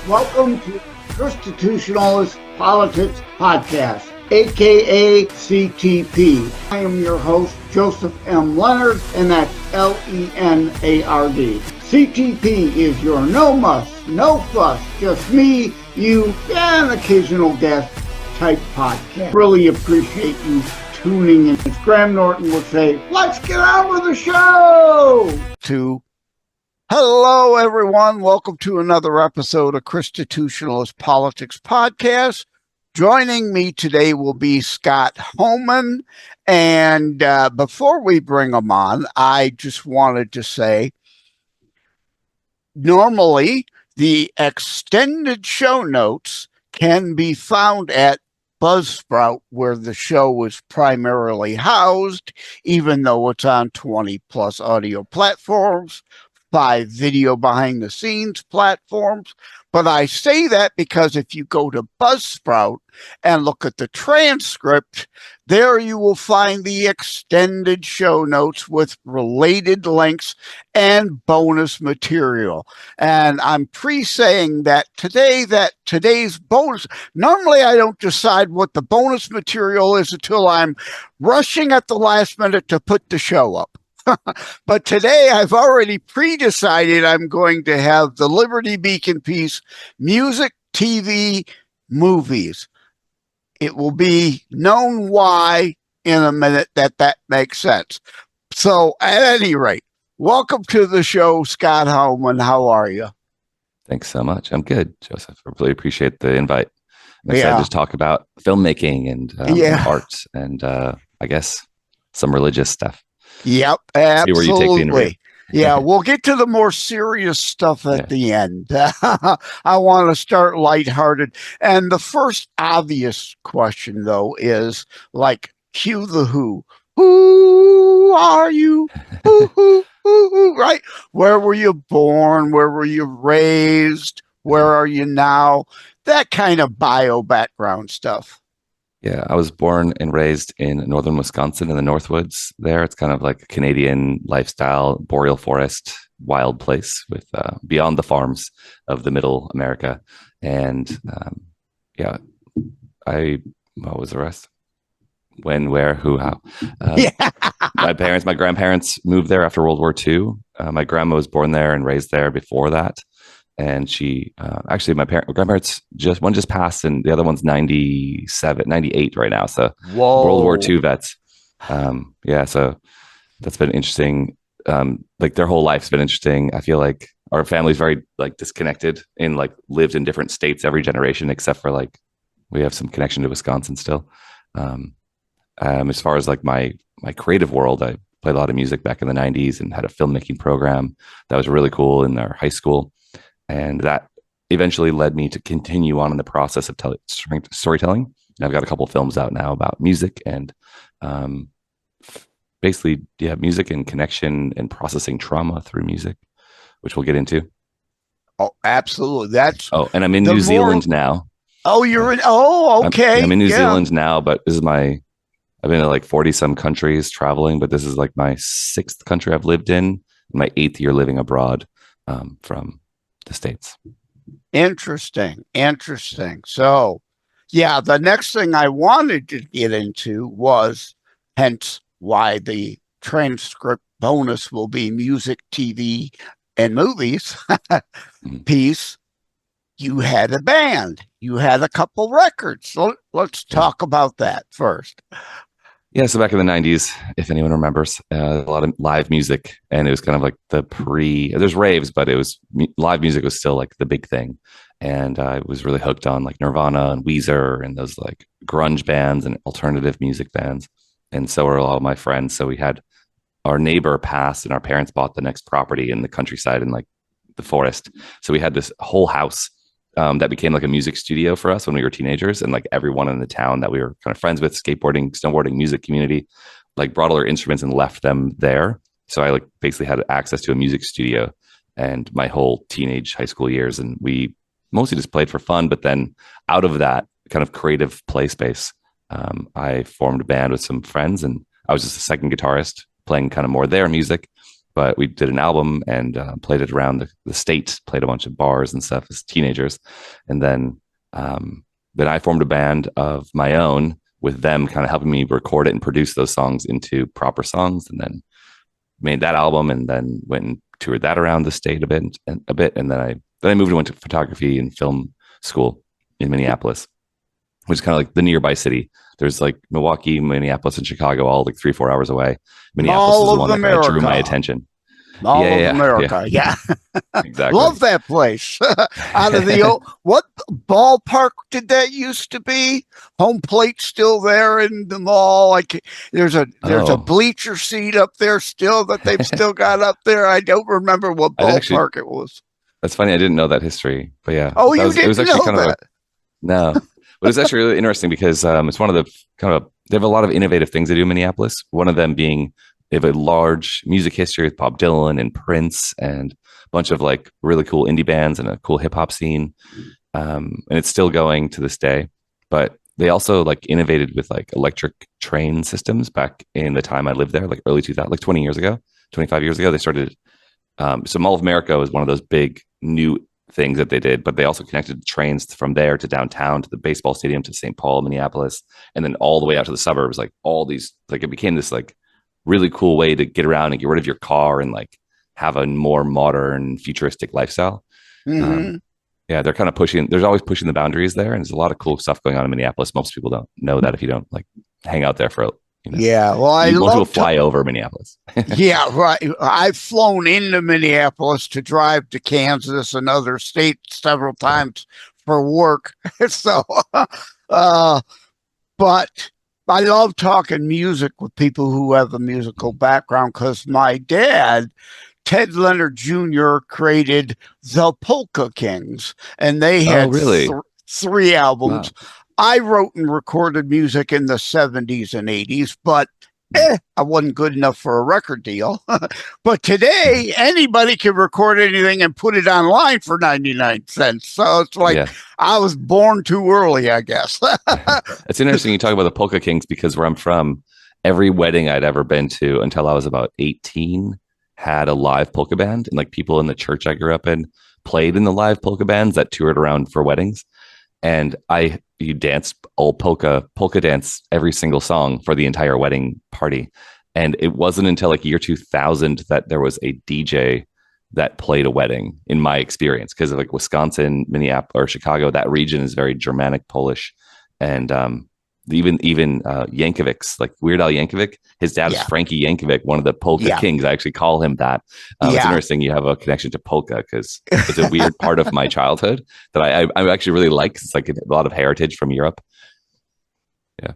Welcome to Constitutionalist Politics Podcast, aka CTP. I am your host, Joseph M. Leonard, and that's Lenard. CTP is your no muss, no fuss, just me, you, and an occasional guest type podcast. Really appreciate you tuning in. As Graham Norton would say, let's get on with the show! Hello, everyone. Welcome to another episode of Constitutionalist Politics Podcast. Joining me today will be Scott Holman. And before we bring him on, I just wanted to say, normally the extended show notes can be found at Buzzsprout, where the show is primarily housed, even though it's on 20 plus audio platforms, 5 video behind the scenes platforms. But I say that because if you go to Buzzsprout and look at the transcript, there you will find the extended show notes with related links and bonus material. And I'm pre-saying that today's bonus, normally I don't decide what the bonus material is until I'm rushing at the last minute to put the show up. But today I've already pre-decided I'm going to have the Liberty Beacon piece, music, TV, movies. It will be known why in a minute that makes sense. So at any rate, welcome to the show, Scott Holman. How are you? Thanks so much. I'm good, Joseph. I really appreciate the invite. I'm excited to talk about filmmaking and art and I guess some religious stuff. Yep, absolutely. See where you take the interview. Yeah, we'll get to the more serious stuff at the end. I want to start lighthearted. And the first obvious question, though, is like, cue the who. Who are you? Who, right? Where were you born? Where were you raised? Where are you now? That kind of bio background stuff. Yeah, I was born and raised in northern Wisconsin in the Northwoods there. It's kind of like a Canadian lifestyle, boreal forest, wild place with beyond the farms of the middle America. And what was the rest? When, where, who, how. My grandparents moved there after World War II. My grandma was born there and raised there before that. And she, actually, my grandparents one just passed, and the other one's 98 right now. So World War II vets. So that's been interesting. Like their whole life's been interesting. I feel like our family's very like disconnected and like lived in different states every generation, except for like we have some connection to Wisconsin still. As far as like my creative world, I played a lot of music back in the 90s and had a filmmaking program that was really cool in our high school. And that eventually led me to continue on in the process of storytelling. And I've got a couple of films out now about music and music and connection and processing trauma through music, which we'll get into. Oh, absolutely. And I'm in New Zealand now. Oh, you're in. Oh, okay. I'm in New Zealand now, but this is I've been to like 40 some countries traveling, but this is like my 6th country I've lived in, my 8th year living abroad from the States. Interesting. So, the next thing I wanted to get into was, hence why the transcript bonus will be music, TV, and movies piece. You had a band. You had a couple records. So let's talk about that first. Yeah, so back in the 90s, if anyone remembers, a lot of live music, and it was kind of like there's raves, but it was live music was still like the big thing. And I was really hooked on like Nirvana and Weezer and those like grunge bands and alternative music bands. And so were a lot of my friends. So we had our neighbor passed and our parents bought the next property in the countryside in like the forest. So we had this whole house that became like a music studio for us when we were teenagers, and like everyone in the town that we were kind of friends with, skateboarding, snowboarding, music community, like brought all their instruments and left them there. So I like basically had access to a music studio and my whole teenage high school years. And we mostly just played for fun. But then out of that kind of creative play space, I formed a band with some friends, and I was just a second guitarist playing kind of more their music. but we did an album and played it around the state, played a bunch of bars and stuff as teenagers. And then I formed a band of my own with them kind of helping me record it and produce those songs into proper songs, and then made that album, and then went and toured that around the state a bit. And then I moved and went to photography and film school in Minneapolis, which is kind of like the nearby city. There's like Milwaukee, Minneapolis, and Chicago, all like 3-4 hours away. Minneapolis is the one that kind of drew my attention. All of America, yeah. Exactly. Love that place. Out of the old, what ballpark did that used to be? Home plate still there in the mall. Like there's a bleacher seat up there still that they've still got up there. I don't remember what ballpark it was. That's funny. I didn't know that history, but yeah. Oh, you didn't know that? No, but it's actually really interesting because it's one of the they have a lot of innovative things they do in Minneapolis. One of them being they have a large music history with Bob Dylan and Prince and a bunch of like really cool indie bands and a cool hip hop scene. And it's still going to this day, but they also like innovated with like electric train systems back in the time I lived there, like early 2000, like 20 years ago, 25 years ago, they started. So Mall of America was one of those big new things that they did, but they also connected trains from there to downtown, to the baseball stadium, to St. Paul, Minneapolis, and then all the way out to the suburbs, like all these, like it became this like really cool way to get around and get rid of your car and like have a more modern futuristic lifestyle. Mm-hmm. Yeah, they're kind of they're always pushing the boundaries there. And there's a lot of cool stuff going on in Minneapolis. Most people don't know that if you don't like hang out there for, yeah. Well, I love to fly over Minneapolis. Yeah, right. I've flown into Minneapolis to drive to Kansas and other states several times for work. So, but I love talking music with people who have a musical background because my dad, Ted Leonard Jr., created the Polka Kings, and they had three albums. Wow. I wrote and recorded music in the 70s and 80s, but I wasn't good enough for a record deal. But today, anybody can record anything and put it online for 99 cents. So it's like I was born too early, I guess. It's interesting you talk about the Polka Kings because where I'm from, every wedding I'd ever been to until I was about 18 had a live polka band. And like people in the church I grew up in played in the live polka bands that toured around for weddings. And you dance old polka dance every single song for the entire wedding party. And it wasn't until like year 2000 that there was a DJ that played a wedding in my experience. Cause of like Wisconsin, Minneapolis, or Chicago, that region is very Germanic Polish. And even Yankovic's, like Weird Al Yankovic, his dad is Frankie Yankovic, one of the polka kings. I actually call him that. It's interesting you have a connection to polka because it's a weird part of my childhood that I actually really like. It's like a lot of heritage from Europe. Yeah.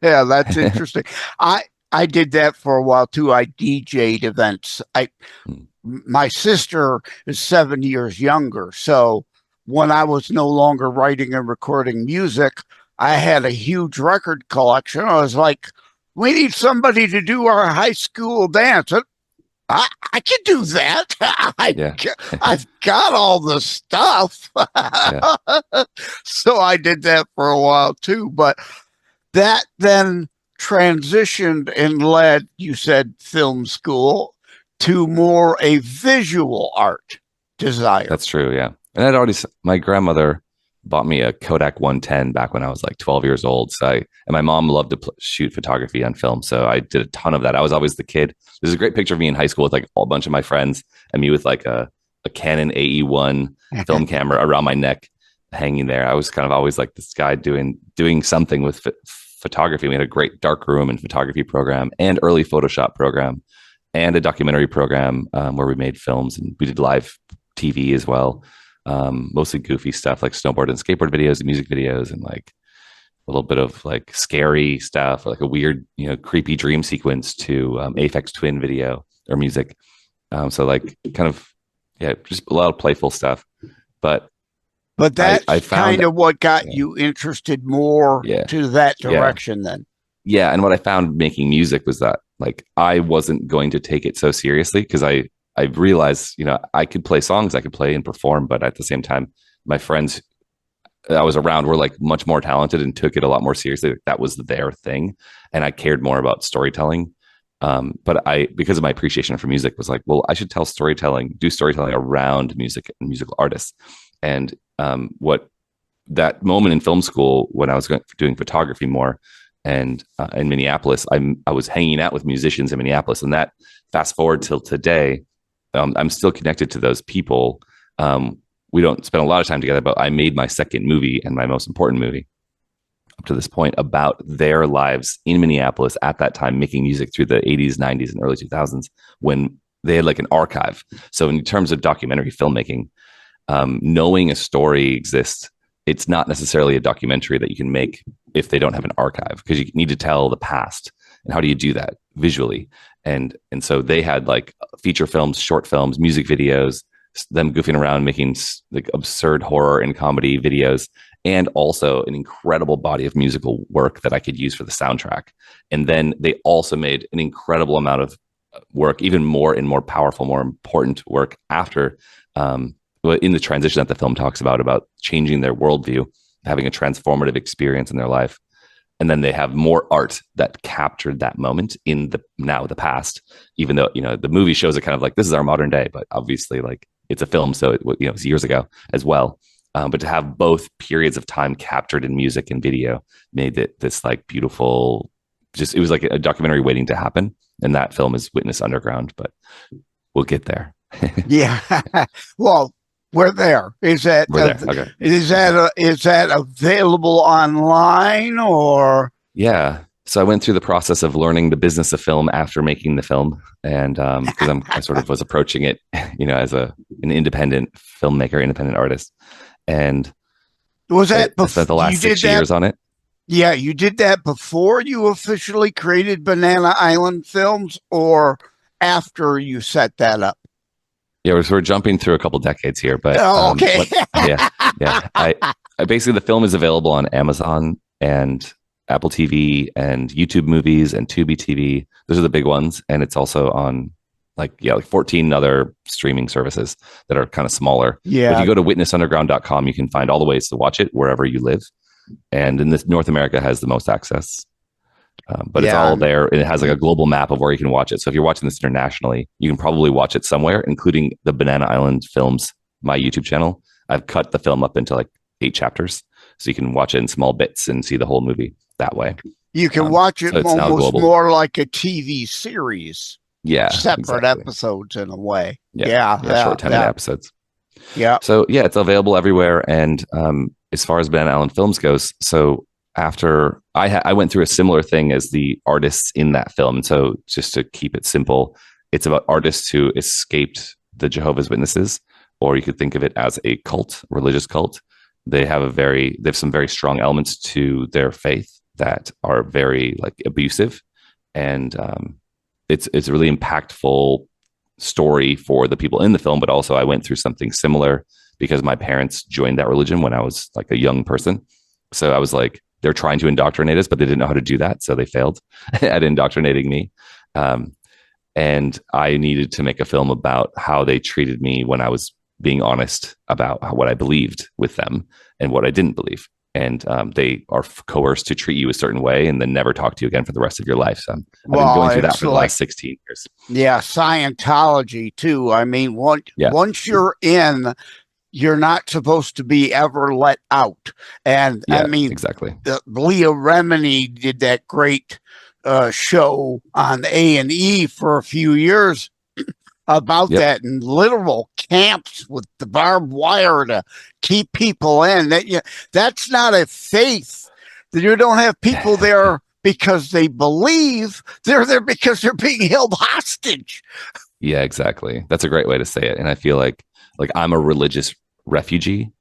Yeah, that's interesting. I did that for a while too. I DJ'd events. My sister is 7 years younger. So when I was no longer writing and recording music, I had a huge record collection. I was like, we need somebody to do our high school dance. I can do that. I've got all the stuff. So I did that for a while too. But that then transitioned and led, you said, film school to more a visual art desire. That's true, yeah. And my grandmother bought me a Kodak 110 back when I was like 12 years old. And my mom loved to shoot photography on film. So I did a ton of that. I was always the kid. There's a great picture of me in high school with like a bunch of my friends and me with like a Canon AE1 film camera around my neck hanging there. I was kind of always like this guy doing something with photography. We had a great darkroom and photography program and early Photoshop program and a documentary program where we made films, and we did live TV as well. Mostly goofy stuff like snowboard and skateboard videos and music videos, and like a little bit of like scary stuff or like a weird, creepy dream sequence to Aphex Twin video or music. So like kind of, just a lot of playful stuff. But that's kind of what got you interested more to that direction then. Yeah. And what I found making music was that like I wasn't going to take it so seriously because I realized, I could play songs, I could play and perform, but at the same time, my friends I was around were like much more talented and took it a lot more seriously. Like, that was their thing. And I cared more about storytelling. But because of my appreciation for music, was like, well, I should do storytelling around music and musical artists. And what that moment in film school when I was doing photography more, and in Minneapolis, I was hanging out with musicians in Minneapolis, and that fast forward till today, I'm still connected to those people. We don't spend a lot of time together, but I made my second movie and my most important movie up to this point about their lives in Minneapolis at that time, making music through the 80s, 90s, and early 2000s when they had like an archive. So in terms of documentary filmmaking, knowing a story exists, it's not necessarily a documentary that you can make if they don't have an archive, because you need to tell the past. And how do you do that visually? And so they had like feature films, short films, music videos, them goofing around, making like absurd horror and comedy videos, and also an incredible body of musical work that I could use for the soundtrack. And then they also made an incredible amount of work, even more and more powerful, more important work after, in the transition that the film talks about changing their worldview, having a transformative experience in their life. And then they have more art that captured that moment in the past, even though, the movie shows it kind of like, this is our modern day, but obviously like it's a film. So it's years ago as well. But to have both periods of time captured in music and video made it this like beautiful, it was like a documentary waiting to happen. And that film is Witness Underground, but we'll get there. Yeah. Well, we're there. Is that Okay. Is that available online or? Yeah. So I went through the process of learning the business of film after making the film, and because I sort of was approaching it, as an independent filmmaker, independent artist, and was that I spent the last 6 years on it. Yeah, you did that before you officially created Banana Island Films, or after you set that up? Yeah, we're sort of jumping through a couple decades here, but okay. Yeah. I basically, the film is available on Amazon and Apple TV and YouTube Movies and Tubi TV. Those are the big ones, and it's also on like 14 other streaming services that are kind of smaller. Yeah. But if you go to witnessunderground.com, you can find all the ways to watch it wherever you live, and in North America has the most access. But it's all there, and it has like a global map of where you can watch it. So if you're watching this internationally, you can probably watch it somewhere, including the Banana Island Films, my YouTube channel. I've cut the film up into like 8 chapters, so you can watch it in small bits and see the whole movie that way. You can watch it almost more like a TV series. Yeah, separate episodes in a way. Yeah, short 10-minute episodes. Yeah. So it's available everywhere. And as far as Banana Island Films goes, so after I went through a similar thing as the artists in that film. And so just to keep it simple, it's about artists who escaped the Jehovah's Witnesses, or you could think of it as a cult, religious cult. They have some very strong elements to their faith that are very like abusive. And it's a really impactful story for the people in the film. But also I went through something similar because my parents joined that religion when I was like a young person. So I was like, they're trying to indoctrinate us, but they didn't know how to do that. So they failed at indoctrinating me. And I needed to make a film about how they treated me when I was being honest about what I believed with them and what I didn't believe. And they are coerced to treat you a certain way and then never talk to you again for the rest of your life. So I've been going through that for the last 16 years. Yeah, Scientology too. I mean, once you're in, you're not supposed to be ever let out. And I mean, exactly. Leah Remini did that great show on A&E for a few years about that, in literal camps with the barbed wire to keep people in. That's not a faith. You don't have people there because they believe. They're there because they're being held hostage. Yeah, exactly. That's a great way to say it. And I feel like I'm a religious refugee,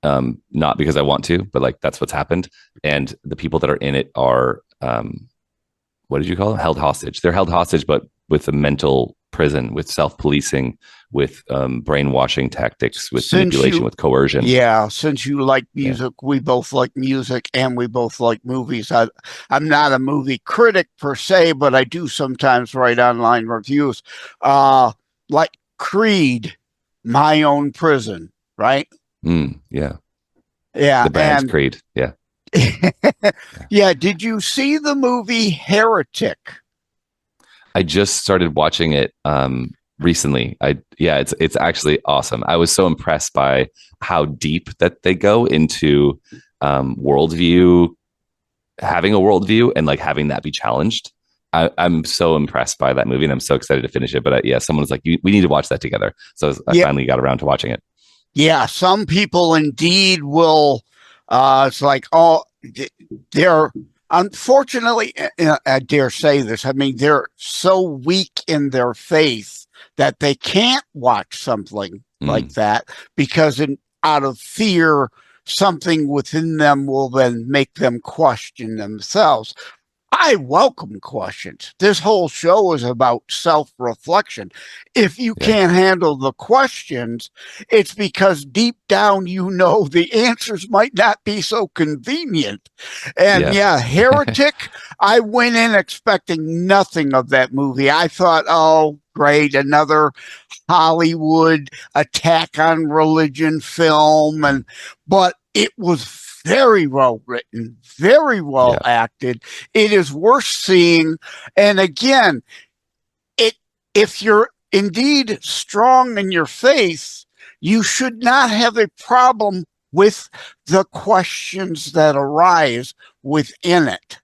not because I want to, but like that's what's happened. And the people that are in it are, what did you call them? Held hostage. They're held hostage, but with a mental prison, with self-policing, with brainwashing tactics, with manipulation, with coercion. Yeah, since you like music, we both like music, and we both like movies. I'm not a movie critic per se, but I do sometimes write online reviews. Like Creed, My Own Prison, right? Yeah. The band's Creed. Yeah. Yeah. Did you see the movie Heretic? I just started watching it recently. It's actually awesome. I was so impressed by how deep that they go into worldview, having a worldview, and like having that be challenged. I'm so impressed by that movie, and I'm so excited to finish it. But someone was like, "We need to watch that together." So I finally got around to watching it. Yeah, some people indeed will. It's like, oh, they're unfortunately, I dare say this. I mean, they're so weak in their faith that they can't watch something like that because, out of fear, something within them will then make them question themselves. I welcome questions. This whole show is about self-reflection. If you can't handle the questions, it's because deep down you know the answers might not be so convenient. And Heretic, I went in expecting nothing of that movie. I thought, oh, great, another Hollywood attack on religion film, but it was very well written, very well acted. It is worth seeing. And again, if you're indeed strong in your faith, you should not have a problem with the questions that arise within it.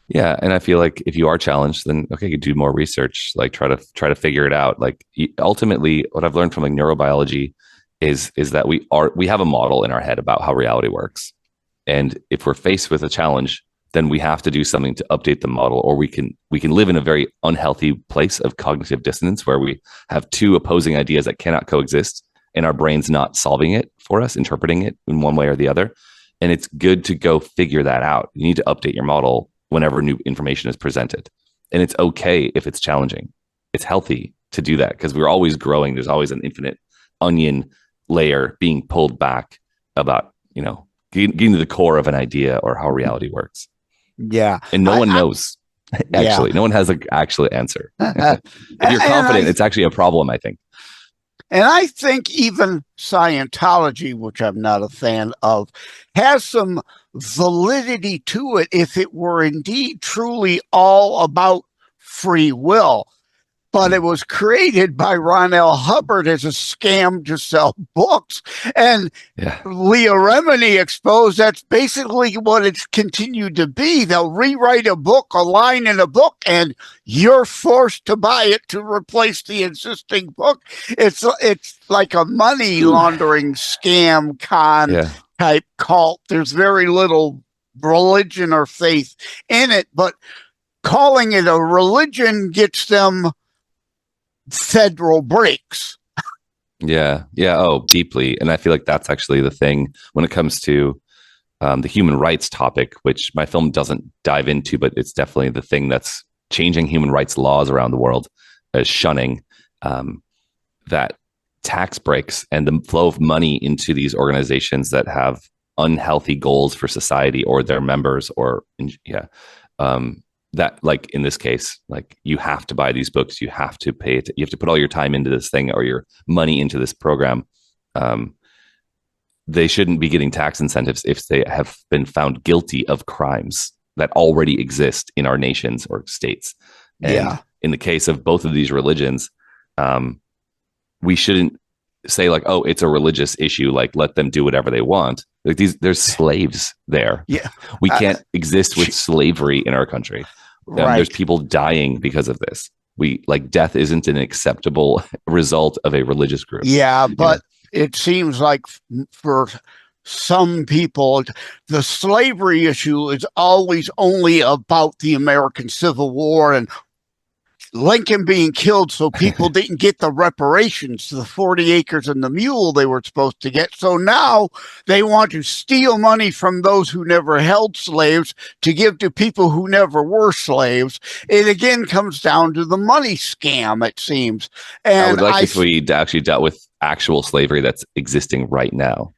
Yeah, and I feel like if you are challenged, then okay, you do more research, like try to figure it out. Like ultimately, what I've learned from like neurobiology is that we have a model in our head about how reality works, and if we're faced with a challenge, then we have to do something to update the model, or we can live in a very unhealthy place of cognitive dissonance where we have two opposing ideas that cannot coexist, and our brain's not solving it for us, interpreting it in one way or the other. And it's good to go figure that out. You need to update your model whenever new information is presented. And it's okay if it's challenging. It's healthy to do that because we're always growing. There's always an infinite onion layer being pulled back about, getting to the core of an idea or how reality works. Yeah. And no one knows. Actually, no one has an actual answer. If you're confident, it's actually a problem, I think. And I think even Scientology, which I'm not a fan of, has some validity to it if it were indeed truly all about free will. But it was created by Ron L. Hubbard as a scam to sell books. And Leah Remini exposed that's basically what it's continued to be. They'll rewrite a book, a line in a book, and you're forced to buy it to replace the existing book. It's like a money laundering scam type cult. There's very little religion or faith in it, but calling it a religion gets them federal breaks. Oh, deeply. And I feel like that's actually the thing when it comes to the human rights topic, which my film doesn't dive into, but it's definitely the thing that's changing human rights laws around the world, as shunning that tax breaks and the flow of money into these organizations that have unhealthy goals for society or their members, or that, like in this case, like you have to buy these books, you have to pay it, you have to put all your time into this thing or your money into this program. They shouldn't be getting tax incentives if they have been found guilty of crimes that already exist in our nations or states. And in the case of both of these religions, we shouldn't say like, oh, it's a religious issue, like let them do whatever they want. Like there's slaves there. We can't exist with slavery in our country. There's people dying because of this. Death isn't an acceptable result of a religious group. But it seems like for some people, the slavery issue is always only about the American Civil War and Lincoln being killed so people didn't get the reparations, the 40 acres and the mule they were supposed to get. So now they want to steal money from those who never held slaves to give to people who never were slaves. It again comes down to the money scam, it seems. And I would like if we actually dealt with actual slavery that's existing right now.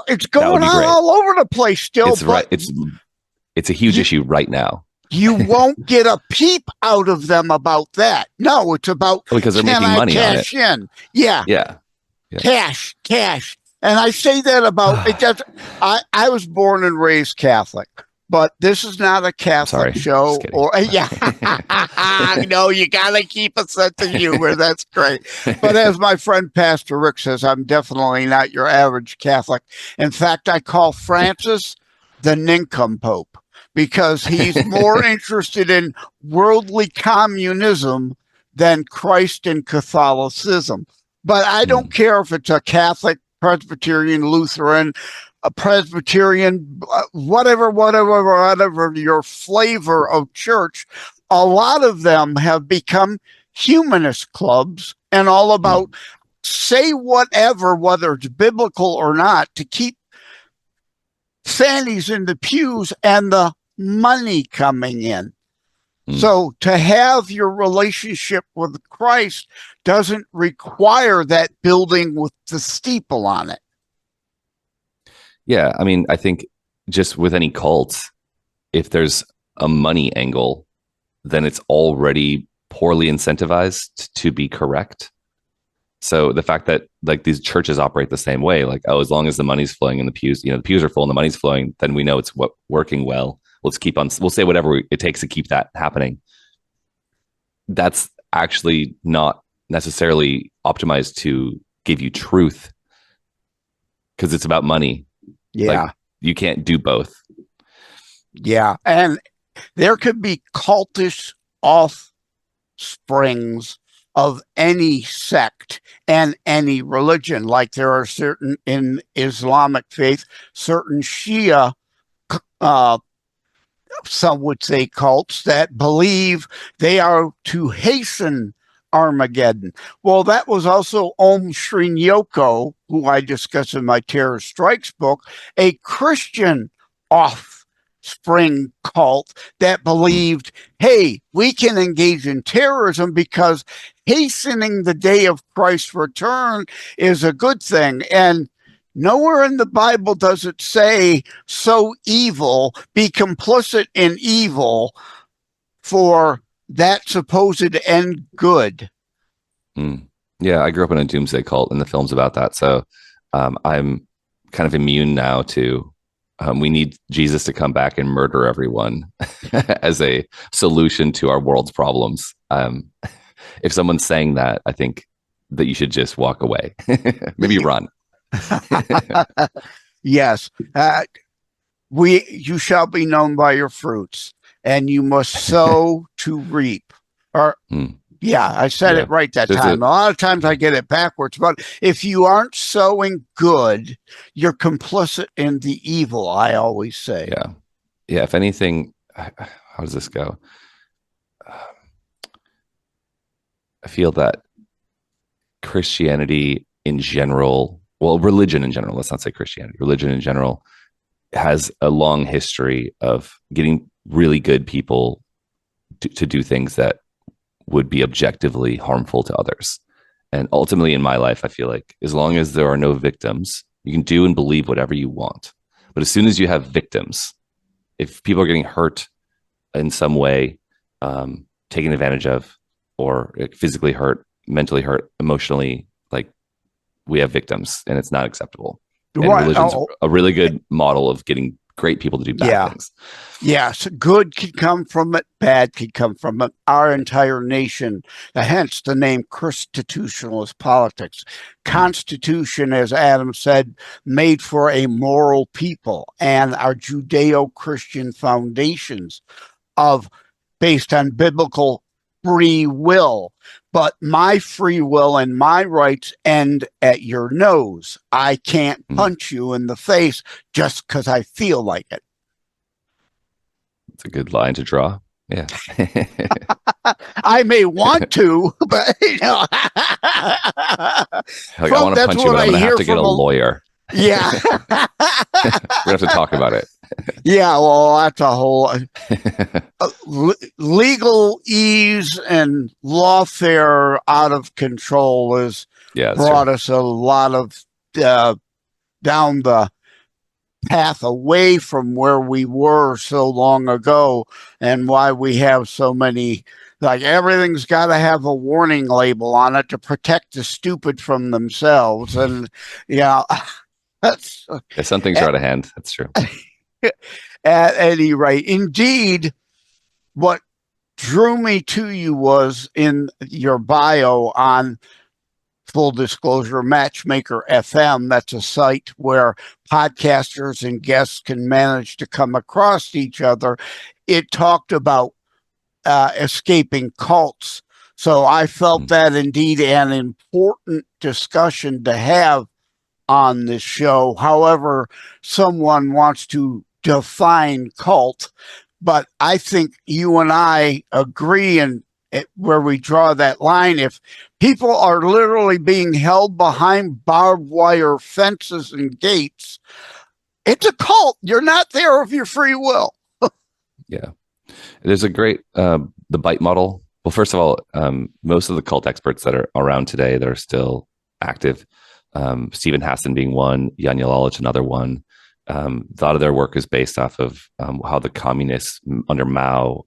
It's going on all over the place still. It's a huge issue right now. You won't get a peep out of them about that. No, it's about because they're making money on it. In? Yeah. Cash. And I say that about it. I was born and raised Catholic. but this is not a Catholic show. Or yeah, no, you gotta keep a sense of humor. That's great. But as my friend Pastor Rick says, I'm definitely not your average Catholic. In fact, I call Francis the nincompoop because he's more interested in worldly communism than Christ and Catholicism. But I don't care if it's a Catholic, Presbyterian, Lutheran, a Presbyterian, whatever your flavor of church. A lot of them have become humanist clubs and all about say whatever, whether it's biblical or not, to keep fannies in the pews and the money coming in. So to have your relationship with Christ doesn't require that building with the steeple on it. Yeah, I mean, I think just with any cult, if there's a money angle, then it's already poorly incentivized to be correct. So the fact that like these churches operate the same way, like, oh, as long as the money's flowing in the pews, the pews are full and the money's flowing, then we know it's working well. We'll say whatever it takes to keep that happening. That's actually not necessarily optimized to give you truth because it's about money. Yeah. Like, you can't do both. Yeah. And there could be cultish offsprings of any sect and any religion. Like there are certain in Islamic faith, certain Shia, some would say cults that believe they are to hasten Armageddon. Well, that was also Om Srinyoko, who I discuss in my Terror Strikes book, a Christian offspring cult that believed, hey, we can engage in terrorism because hastening the day of Christ's return is a good thing. And nowhere in the Bible does it say, so evil, be complicit in evil for that supposed end good. Yeah, I grew up in a doomsday cult and the film's about that. So I'm kind of immune now to, we need Jesus to come back and murder everyone as a solution to our world's problems. If someone's saying that, I think that you should just walk away. Maybe run. Yes. You shall be known by your fruits, and you must sow to reap. Or yeah, I said it right that time. A lot of times I get it backwards, but if you aren't sowing good, you're complicit in the evil, I always say. Yeah. If anything, how does this go? I feel that Christianity in general, well, religion in general, let's not say Christianity, religion in general has a long history of getting really good people to do things that would be objectively harmful to others. And ultimately in my life, I feel like as long as there are no victims, you can do and believe whatever you want. But as soon as you have victims, if people are getting hurt in some way, taken advantage of, or physically hurt, mentally hurt, emotionally, like, we have victims and it's not acceptable. And religion's a really good model of getting great people to do bad things. Yes, good can come from it, bad can come from it. Our entire nation, hence the name constitutionalist politics. Constitution, as Adam said, made for a moral people, and our Judeo-Christian foundations based on biblical free will. But my free will and my rights end at your nose. I can't punch you in the face just because I feel like it. It's a good line to draw. Yeah. I may want to, but like, I want to punch you, but I'm going to have to get a lawyer. Yeah. We're going to have to talk about it. Yeah, well, that's a whole legal ease and lawfare out of control has brought us a lot of down the path away from where we were so long ago, and why we have so many, like, everything's got to have a warning label on it to protect the stupid from themselves. And some things are out of hand. That's true. At any rate, indeed, what drew me to you was in your bio on full disclosure, Matchmaker FM. That's a site where podcasters and guests can manage to come across each other. It talked about escaping cults. So I felt that indeed an important discussion to have on this show. However, someone wants to define cult, but I think you and I agree in where we draw that line. If people are literally being held behind barbed wire fences and gates, it's a cult. You're not there of your free will. Yeah. There's a great, the bite model. Well, first of all, most of the cult experts that are around today that are still active, Stephen Hassan being one, Jan Jelalich another one. A lot of their work is based off of how the communists under Mao,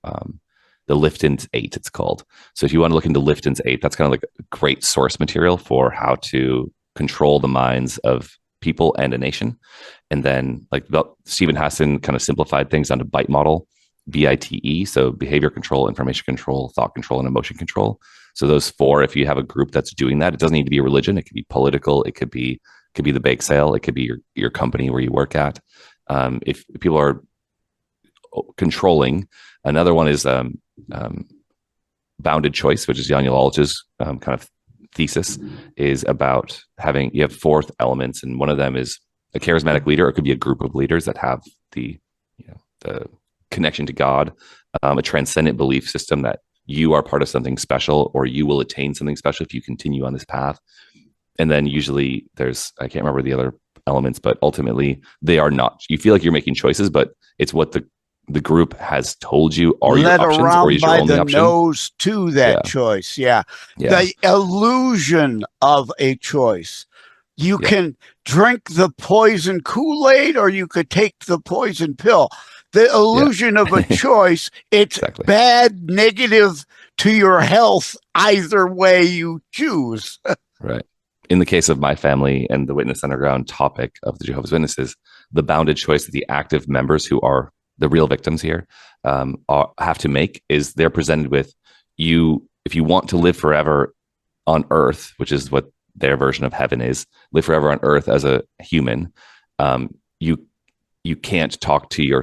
the Lifton's 8, it's called. So if you want to look into Lifton's 8, that's kind of like a great source material for how to control the minds of people and a nation. And then like Stephen Hassan kind of simplified things onto bite model, BITE, so behavior control, information control, thought control, and emotion control. So those four, if you have a group that's doing that, it doesn't need to be a religion. It could be political. It could be the bake sale. It could be your company where you work at. If people are controlling, another one is bounded choice, which is Jan Jelalich's kind of thesis, is about you have four elements, and one of them is a charismatic leader. It could be a group of leaders that have the connection to God, a transcendent belief system that you are part of something special, or you will attain something special if you continue on this path. And then usually I can't remember the other elements, but ultimately they are not. You feel like you're making choices, but it's what the group has told you are your options, or is your only option. Nose to that choice. Yeah. The illusion of a choice. You can drink the poison Kool-Aid, or you could take the poison pill. The illusion of a choice, it's bad, negative to your health, either way you choose. Right. In the case of my family and the Witness Underground topic of the Jehovah's Witnesses, the bounded choice that the active members, who are the real victims here, have to make is they're presented with if you want to live forever on earth, which is what their version of heaven is, live forever on earth as a human, you can't talk to your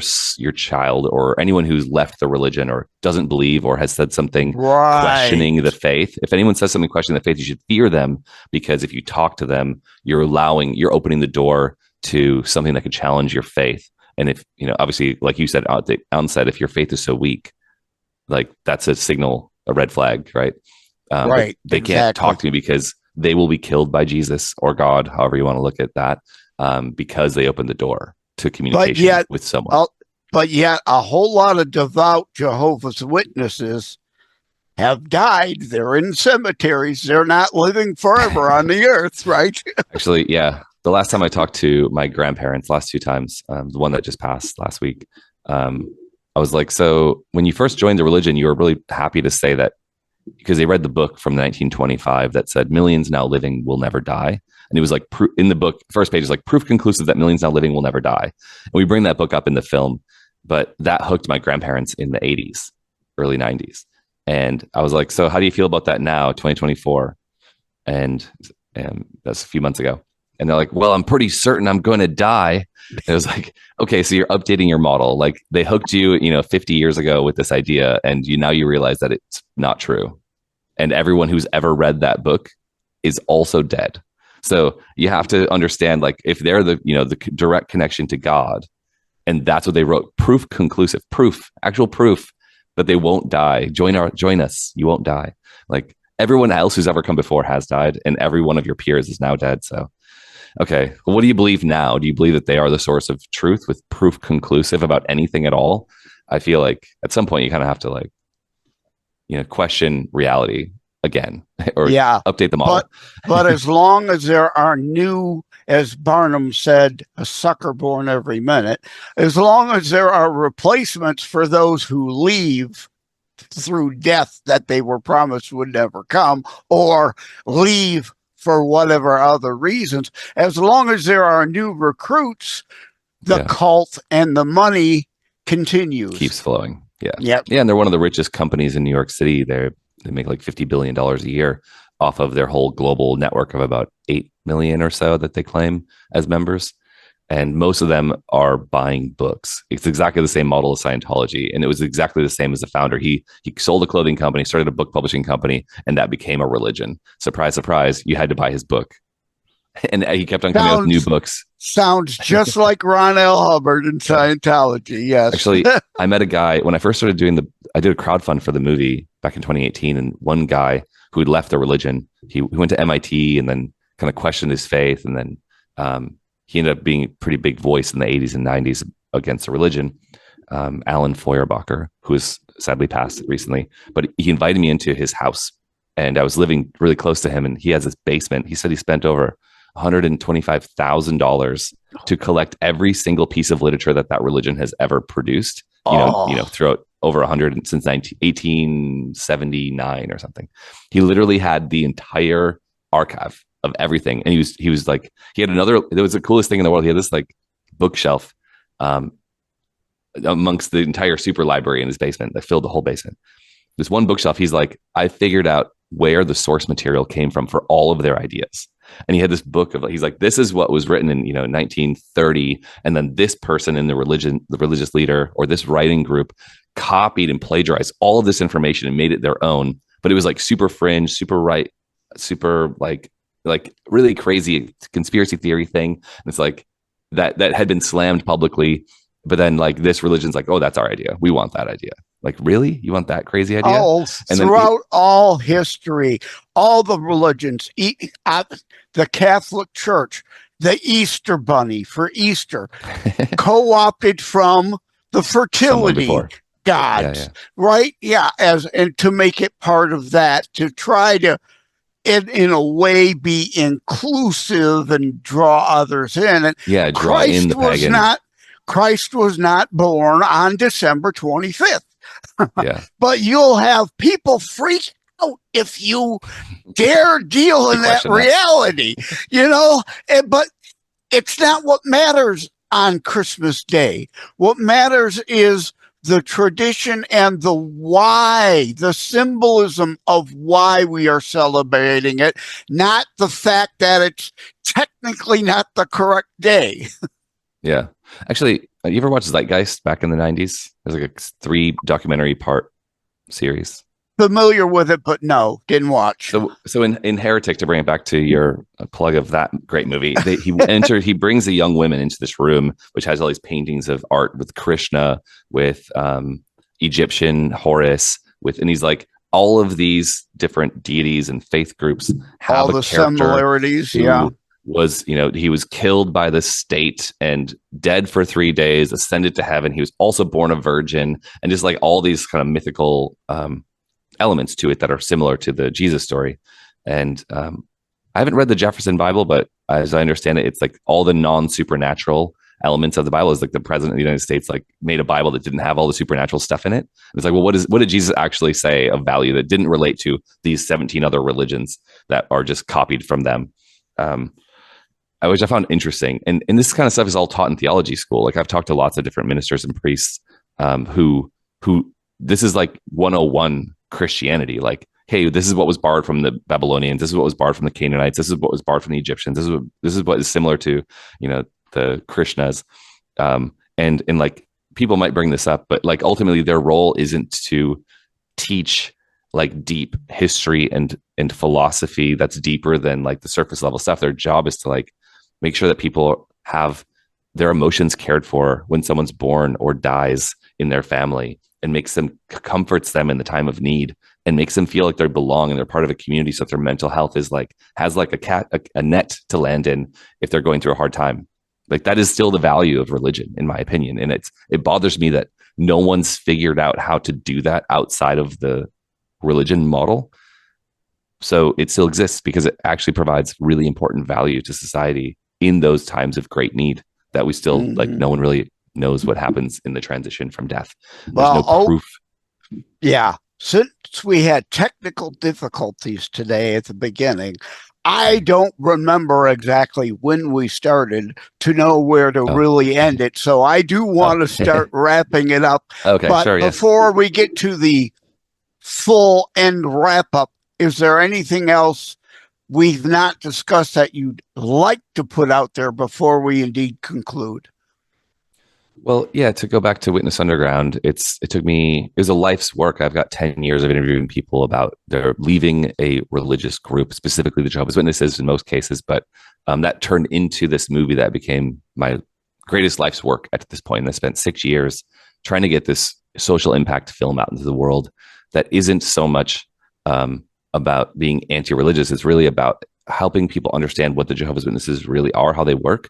child or anyone who's left the religion or doesn't believe or has said something questioning the faith. If anyone says something questioning the faith, you should fear them, because if you talk to them, you're opening the door to something that could challenge your faith. And if, obviously, like you said at the onset, if your faith is so weak, like that's a signal, a red flag, right? Right. They can't talk to me because they will be killed by Jesus or God, however you want to look at that, because they opened the door to communication with someone. But yet a whole lot of devout Jehovah's Witnesses have died. They're in cemeteries. They're not living forever on the earth, right? Actually, yeah. The last time I talked to my grandparents, last two times, the one that just passed last week, I was like, so when you first joined the religion, you were really happy to say that, because they read the book from 1925 that said millions now living will never die. And it was like, in the book, first page is like proof conclusive that millions now living will never die. And we bring that book up in the film, but that hooked my grandparents in the 80s, early 90s. And I was like, so how do you feel about that now, 2024? And that's a few months ago. And they're like, well, I'm pretty certain I'm going to die. And it was like, okay, so you're updating your model. Like they hooked you, 50 years ago with this idea, and now you realize that it's not true. And everyone who's ever read that book is also dead. So you have to understand, like, if they're the direct connection to God, and that's what they wrote, actual proof that they won't die. Join us. You won't die. Like everyone else who's ever come before has died, and every one of your peers is now dead. So, okay, well, what do you believe now? Do you believe that they are the source of truth with proof conclusive about anything at all? I feel like at some point you kind of have to question reality again, or update the model. But as long as there are new, as Barnum said, a sucker born every minute, as long as there are replacements for those who leave through death that they were promised would never come, or leave for whatever other reasons, as long as there are new recruits, the cult and the money continues. Keeps flowing. Yeah. Yep. Yeah. And they're one of the richest companies in New York City. They make like $50 billion a year off of their whole global network of about 8 million or so that they claim as members. And most of them are buying books. It's exactly the same model as Scientology. And it was exactly the same as the founder. He sold a clothing company, started a book publishing company, and that became a religion. Surprise, surprise, you had to buy his book. And he kept on coming out with new books. Sounds just like Ron L. Hubbard in Scientology, yes. Actually, I met a guy, when I first started I did a crowdfund for the movie back in 2018, and one guy who had left the religion, he went to MIT and then kind of questioned his faith, and then he ended up being a pretty big voice in the 80s and 90s against the religion. Alan Feuerbacher, who has sadly passed recently, but he invited me into his house, and I was living really close to him, and he has this basement. He said he spent over $125,000 to collect every single piece of literature that religion has ever produced. Throughout over 100 since 1879 or something. He literally had the entire archive of everything, and he was like, he had another. It was the coolest thing in the world. He had this like bookshelf amongst the entire super library in his basement that filled the whole basement. This one bookshelf, he's like, I figured out where the source material came from for all of their ideas. And he had this book of, he's like, this is what was written in 1930, and then this person in the religious leader or this writing group copied and plagiarized all of this information and made it their own. But it was like super fringe, super right, super like really crazy conspiracy theory thing. And it's like that had been slammed publicly, but then like this religion's like, oh, that's our idea. We want that idea. Like, really? You want that crazy idea? Oh, and throughout all history, all the religions, the Catholic Church, the Easter Bunny for Easter, co-opted from the fertility gods, right? Yeah, and to make it part of that, to try to, in a way, be inclusive and draw others in. And draw in the pagans. Christ was not born on December 25th. Yeah. But you'll have people freak out if you dare deal in that reality, but it's not what matters on Christmas Day. What matters is the tradition and the why, the symbolism of why we are celebrating it, not the fact that it's technically not the correct day. Yeah. Actually, you ever watched Zeitgeist back in the 90s? There's like a 3 documentary part series. Familiar with it, but no, didn't watch. So in Heretic, to bring it back to your plug of that great movie, he brings the young women into this room, which has all these paintings of art with Krishna, with Egyptian Horus, and he's like, all of these different deities and faith groups have all the similarities. Yeah. He was killed by the state and dead for 3 days, ascended to heaven. He was also born a virgin, and just like all these kind of mythical elements to it that are similar to the Jesus story. And I haven't read the Jefferson Bible, but as I understand it, it's like all the non-supernatural elements of the Bible. Is like the president of the United States like made a Bible that didn't have all the supernatural stuff in it. And it's like, well, what did Jesus actually say of value that didn't relate to these 17 other religions that are just copied from them? Which I found interesting. And this kind of stuff is all taught in theology school. Like I've talked to lots of different ministers and priests who this is like 101 Christianity. Like, hey, this is what was borrowed from the Babylonians. This is what was borrowed from the Canaanites. This is what was borrowed from the Egyptians. This is what is similar to, the Krishnas. And like people might bring this up, but like ultimately their role isn't to teach like deep history and philosophy that's deeper than like the surface level stuff. Their job is to like make sure that people have their emotions cared for when someone's born or dies in their family, and comforts them in the time of need, and makes them feel like they belong and they're part of a community, so that their mental health is like has like a net to land in if they're going through a hard time. Like that is still the value of religion, in my opinion. And it bothers me that no one's figured out how to do that outside of the religion model. So it still exists because it actually provides really important value to society in those times of great need that we still like no one really knows what happens in the transition from death. There's no proof. Yeah. Since we had technical difficulties today at the beginning, I don't remember exactly when we started to know where to really end it. So I do want to start wrapping it up. Okay, but sure. Yes. Before we get to the full end wrap up, is there anything else we've not discussed that you'd like to put out there before we indeed conclude? Well, yeah, to go back to Witness Underground, it was a life's work. I've got 10 years of interviewing people about their leaving a religious group, specifically the Jehovah's Witnesses in most cases, but that turned into this movie that became my greatest life's work at this point. And I spent 6 years trying to get this social impact film out into the world that isn't so much about being anti-religious. It's really about helping people understand what the Jehovah's Witnesses really are, how they work,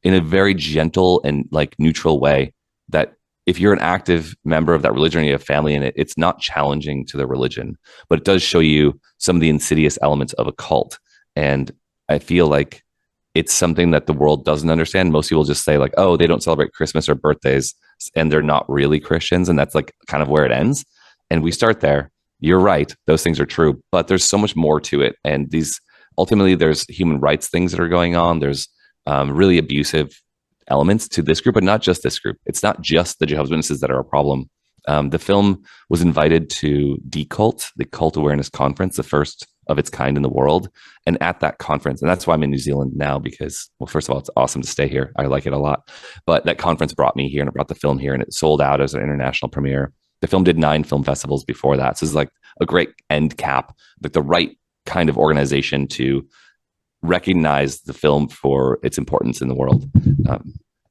in a very gentle and like neutral way, that if you're an active member of that religion or you have family in it, it's not challenging to the religion, but it does show you some of the insidious elements of a cult. And I feel like it's something that the world doesn't understand. Most people just say like, oh, they don't celebrate Christmas or birthdays and they're not really Christians. And that's like kind of where it ends. And we start there. You're right. Those things are true, but there's so much more to it. And ultimately there's human rights things that are going on. There's really abusive elements to this group, but not just this group. It's not just the Jehovah's Witnesses that are a problem. The film was invited to Decult, the Cult Awareness Conference, the first of its kind in the world. And at that conference, and that's why I'm in New Zealand now, because, well, first of all, it's awesome to stay here. I like it a lot. But that conference brought me here and it brought the film here and it sold out as an international premiere. The film did 9 film festivals before that. So it's like a great end cap, but the right kind of organization to recognize the film for its importance in the world.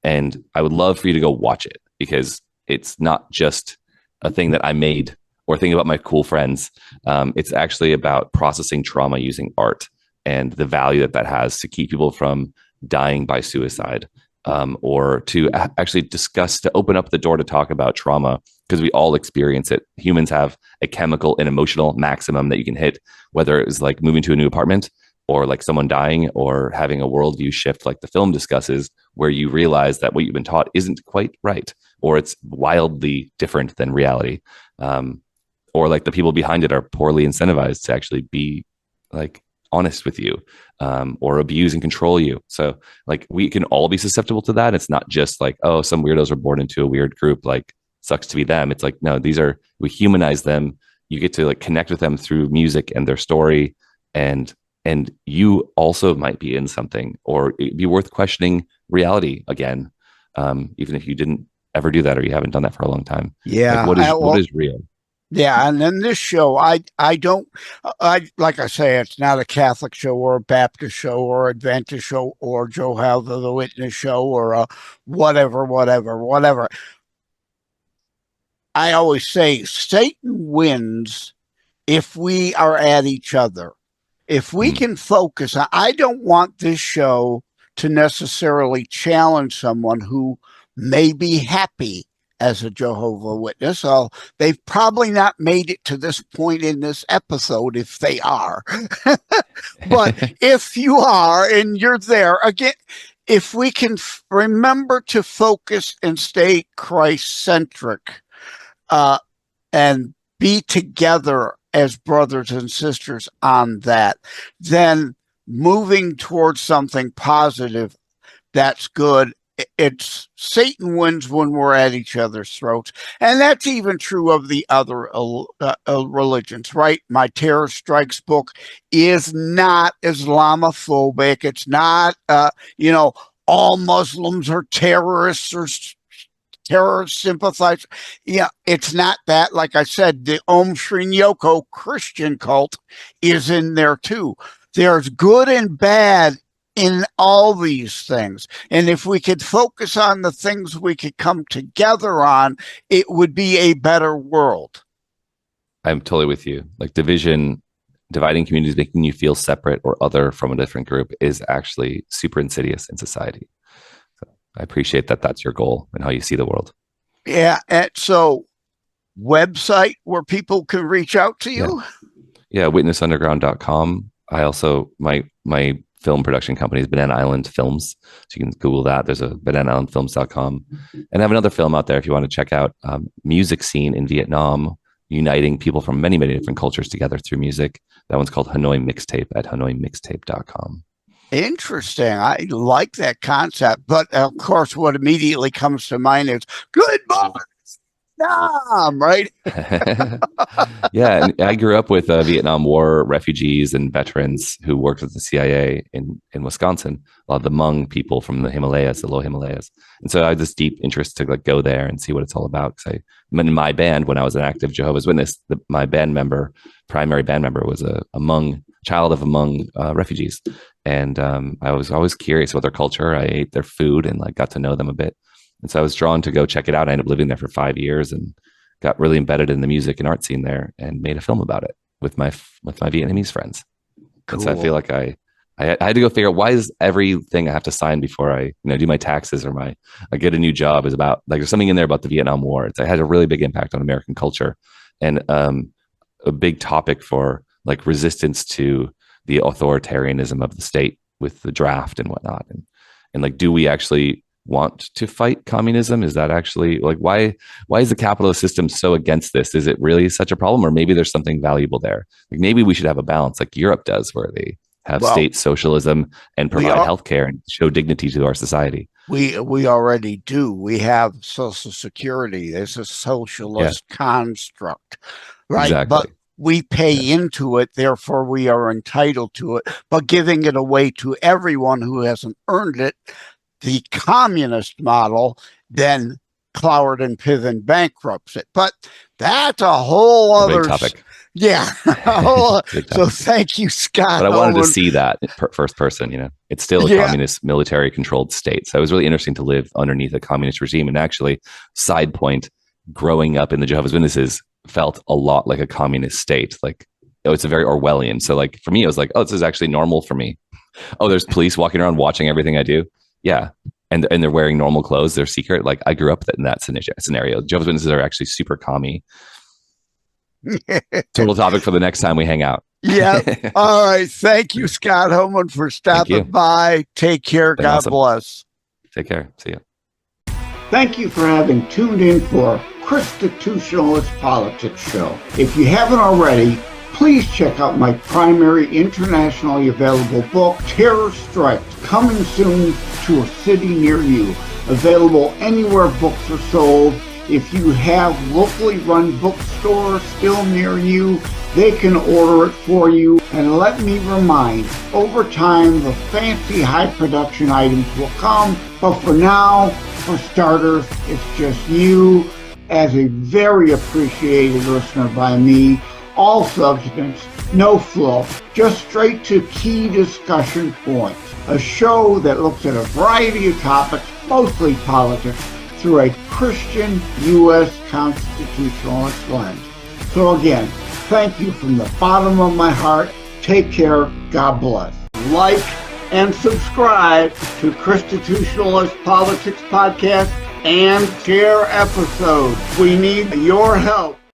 And I would love for you to go watch it, because it's not just a thing that I made or think about my cool friends. It's actually about processing trauma using art and the value that has to keep people from dying by suicide, or to actually discuss, to open up the door to talk about trauma, because we all experience it. Humans have a chemical and emotional maximum that you can hit, whether it was like moving to a new apartment or like someone dying or having a worldview shift like the film discusses, where you realize that what you've been taught isn't quite right, or it's wildly different than reality. Or like the people behind it are poorly incentivized to actually be like honest with you, or abuse and control you. So like we can all be susceptible to that. It's not just like, oh, some weirdos are born into a weird group, like sucks to be them. It's like, no, we humanize them. You get to like connect with them through music and their story, and you also might be in something, or it'd be worth questioning reality again, even if you didn't ever do that or you haven't done that for a long time. Yeah. Like what is real? Yeah, and then this show, I like I say, it's not a Catholic show or a Baptist show or Adventist show or Jehovah's the Witness show or a whatever. I always say Satan wins if we are at each other. If we can focus, I don't want this show to necessarily challenge someone who may be happy as a Jehovah's Witness. So they've probably not made it to this point in this episode if they are. But if you are and you're there, again, if we can remember to focus and stay Christ-centric, and be together as brothers and sisters on that, then moving towards something positive, that's good. It's Satan wins when we're at each other's throats. And that's even true of the other religions, right? My Terror Strikes book is not Islamophobic. It's not, all Muslims are terrorists or terrorist sympathizers. Yeah, it's not that. Like I said, the Om Sri Christian cult is in there too. There's good and bad in all these things. And if we could focus on the things we could come together on, it would be a better world. I'm totally with you. Like dividing communities, making you feel separate or other from a different group is actually super insidious in society. So I appreciate that that's your goal and how you see the world. Yeah. And so website where people can reach out to you? Yeah, witnessunderground.com. I also, my film production company is Banana Island Films. So you can Google that. There's a bananaislandfilms.com. And I have another film out there if you want to check out music scene in Vietnam. uniting people from many, many different cultures together through music. That one's called Hanoi Mixtape at hanoimixtape.com. Interesting. I like that concept. But of course, what immediately comes to mind is good morning, Vietnam, right? Yeah. And I grew up with Vietnam War refugees and veterans who worked with the CIA in Wisconsin, a lot of the Hmong people from the Himalayas, the low Himalayas. And so I had this deep interest to like go there and see what it's all about. Because in my band, when I was an active Jehovah's Witness, my primary band member was a Hmong child of Hmong refugees. And I was always curious about their culture. I ate their food and like got to know them a bit. And so I was drawn to go check it out. I ended up living there for 5 years and got really embedded in the music and art scene there and made a film about it with my Vietnamese friends. Cool. And so I feel like I had to go figure out why is everything I have to sign before I do my taxes or I get a new job is about like there's something in there about the Vietnam War. It had a really big impact on American culture and a big topic for like resistance to the authoritarianism of the state with the draft and whatnot. And like, do we actually want to fight communism? Is that actually like, why is the capitalist system so against this? Is it really such a problem? Or maybe there's something valuable there. Like maybe we should have a balance like Europe does where they have state socialism and provide healthcare and show dignity to our society. We already do. We have Social Security. There's a socialist construct, right? Exactly. But we pay into it, therefore we are entitled to it. But giving it away to everyone who hasn't earned it, the communist model, then Cloward and Piven bankrupts it. But that's a whole other topic. Yeah. So thank you, Scott. But I wanted to see that first person, it's still a communist military controlled state. So it was really interesting to live underneath a communist regime. And actually, side point, growing up in the Jehovah's Witnesses felt a lot like a communist state. Like, it's a very Orwellian. So like for me, I was like, oh, this is actually normal for me. Oh, there's police walking around watching everything I do. Yeah. And they're wearing normal clothes. They're secret. Like I grew up in that scenario. Jehovah's Witnesses are actually super commie. Total topic for the next time we hang out. Yeah. All right. Thank you, Scott Holman, for stopping by. Take care. God bless. Take care. See you. Thank you for having tuned in for Constitutionalist Politics Show. If you haven't already, please check out my primary internationally available book, Terror Strikes, coming soon to a city near you. Available anywhere books are sold. If you have locally run bookstores still near you, they can order it for you. And let me remind, over time, the fancy high production items will come. But for now, for starters, it's just you as a very appreciated listener by me. All substance, no fluff, just straight to key discussion points. A show that looks at a variety of topics, mostly politics, through a Christian U.S. constitutionalist lens. So again, thank you from the bottom of my heart. Take care. God bless. Like and subscribe to Constitutionalist Politics Podcast and share episodes. We need your help.